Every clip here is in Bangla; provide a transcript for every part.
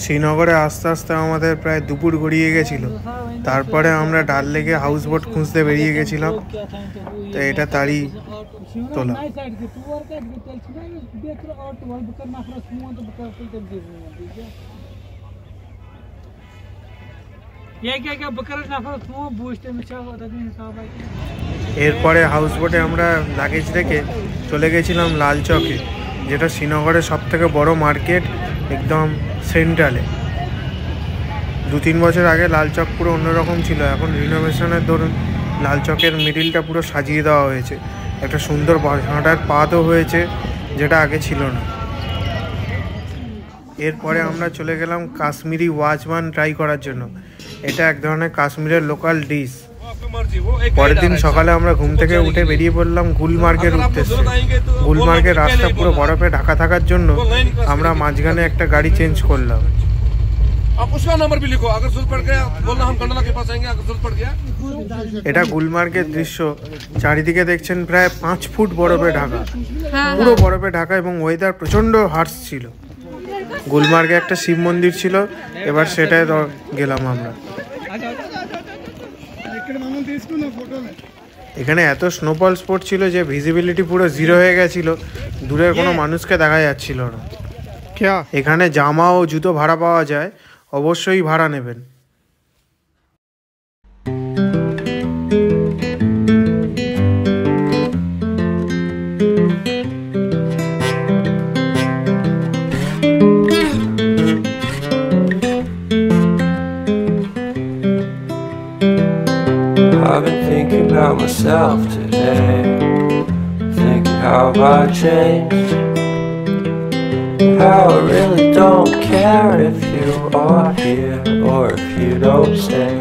শ্রীনগরে আস্তে আস্তে আমাদের প্রায় দুপুর গড়িয়ে গেছিলো। তারপরে আমরা ডাল লেকে হাউস বোট খুঁজতে বেরিয়ে গেছিলাম। তো এটা তারই তোলা। এরপরে হাউস বোটে আমরা লাগেজ রেখে চলে গেছিলাম লাল চকে, যেটা শ্রীনগরের সবথেকে বড় মার্কেট, একদম সেন্ট্রালে। 2-3 বছর আগে লাল চক পুরো অন্যরকম ছিল, এখন রিনোভেশনের দরুন লাল চকের মিডিলটা পুরো সাজিয়ে দেওয়া হয়েছে। একটা সুন্দর হাঁটার পাথও হয়েছে, যেটা আগে ছিল না। এরপরে আমরা চলে গেলাম কাশ্মীরি ওয়াজওয়ান ট্রাই করার জন্য। এটা এক ধরনের কাশ্মীরের লোকাল ডিশ। পরের দিন সকালে আমরা ঘুম থেকে উঠে বেরিয়ে পড়লাম গুলমার্গের উদ্দেশ্যে। গুলমার্গের রাস্তা পুরো বরফে ঢাকা থাকার জন্য আমরা মাঝখানে একটা গাড়ি চেঞ্জ করলাম। এটা গুলমার্গের দৃশ্য। চারিদিকে দেখছেন প্রায় 5 ফুট বরফে ঢাকা, পুরো বরফে ঢাকা, এবং ওয়েদার প্রচন্ড হার্শ ছিল। গুলমার্গে একটা শিব মন্দির ছিল, এবার সেটাই গেলাম আমরা। এখানে এত স্নোফল স্পট ছিল যে ভিজিবিলিটি পুরো 0 হয়ে গেছিল, দূরের কোনো মানুষকে দেখা যাচ্ছিল না। এখানে জামা ও জুতো ভাড়া পাওয়া যায়, অবশ্যই ভাড়া নেবেন। I've been thinking about myself today, thinking how I changed, how I really don't care if you are here or if you don't stay.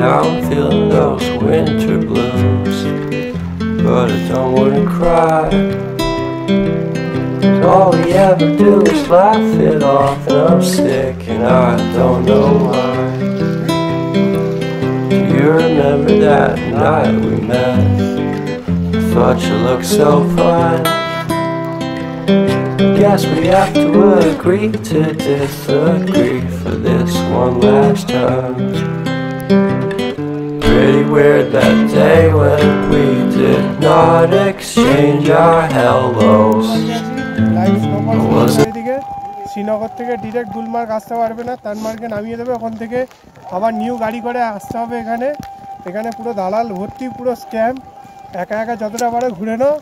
Now I'm feeling those winter blues, but I don't wanna cry. All we ever do is laugh it off, and I'm sick and I don't know why. You remember that night we met? I thought you looked so fine. Guess we have to agree to disagree for this one last time. Pretty weird that day when we did not exchange our hellos. Srinagar থেকে ডিরেক্ট গুলমার্গ আসতে পারবে না, তানমার্গে নামিয়ে দেবে। ওখান থেকে আবার নিউ গাড়ি করে আসতে হবে এখানে পুরো দালাল ভর্তি, পুরো স্ক্যাম। একা একা যতটা পারে ঘুরে নাও,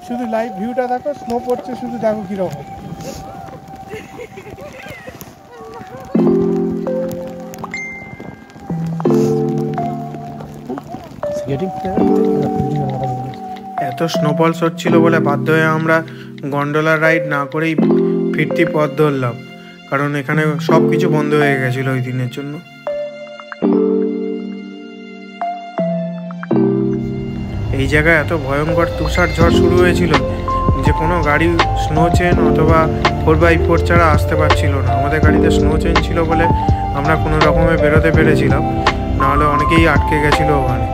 শুধু লাইভ ভিউটা দেখো, স্নো পড়ছে শুধু, দেখো কীরকম। এত স্নোফলস হচ্ছিল বলে বাধ্য হয়ে আমরা গন্ডোলা রাইড না করেই ফিরতি পথ ধরলাম, কারণ এখানে সব কিছু বন্ধ হয়ে গেছিলো ওই দিনের জন্য। এই জায়গায় এত ভয়ঙ্কর তুষার ঝড় শুরু হয়েছিল যে কোনো গাড়ি স্নো চেন অথবা 4x4 ছাড়া আসতে পারছিল না। আমাদের গাড়িতে স্নো চেন ছিল বলে আমরা কোনো রকমে বেরোতে পেরেছিলাম, নাহলে অনেকেই আটকে গেছিলো ওখানে।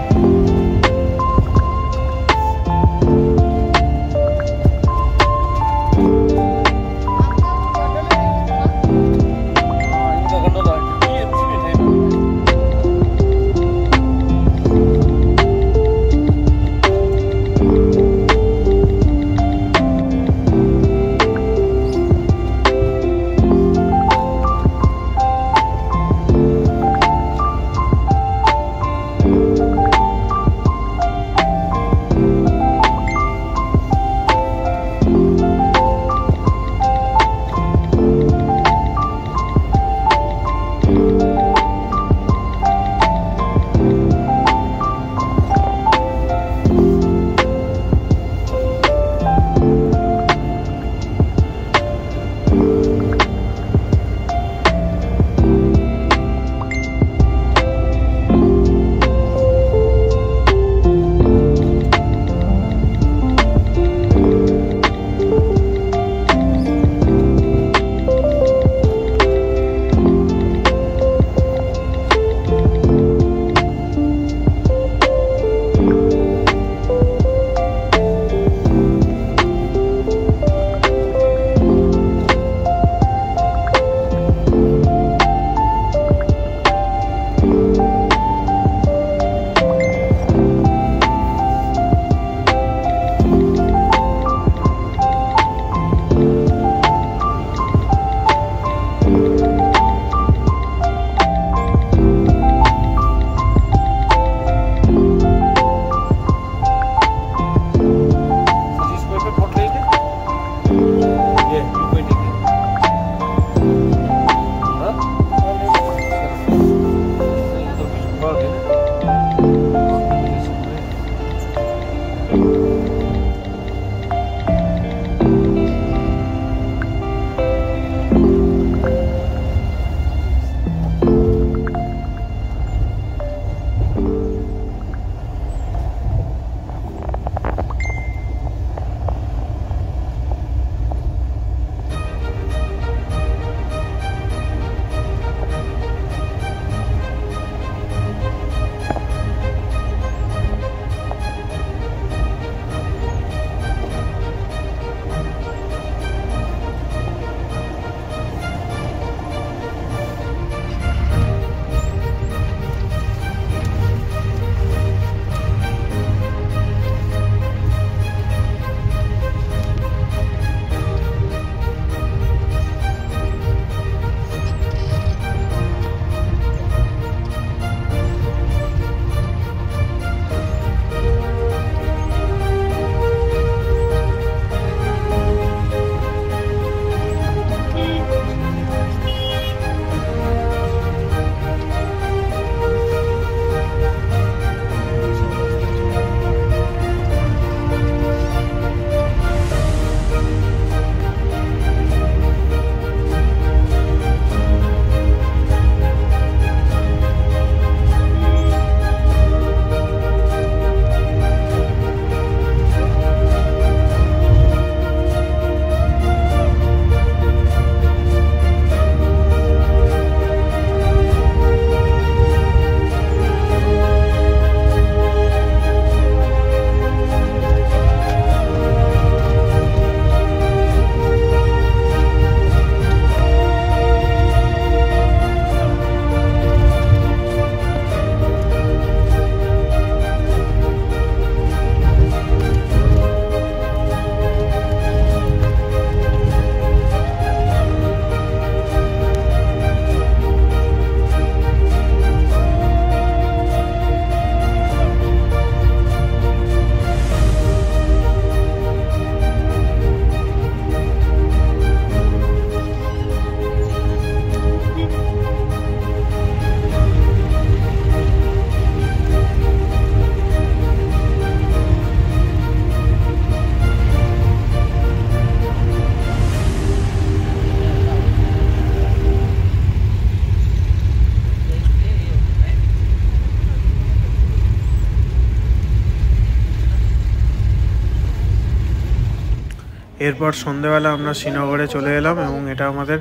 এরপর সন্ধেবেলা আমরা শ্রীনগরে চলে এলাম এবং এটা আমাদের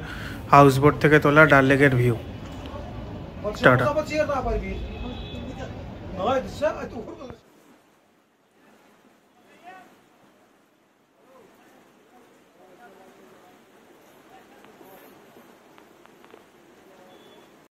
হাউস বোট থেকে তোলা ডাল লেকের ভিউ। টাটা।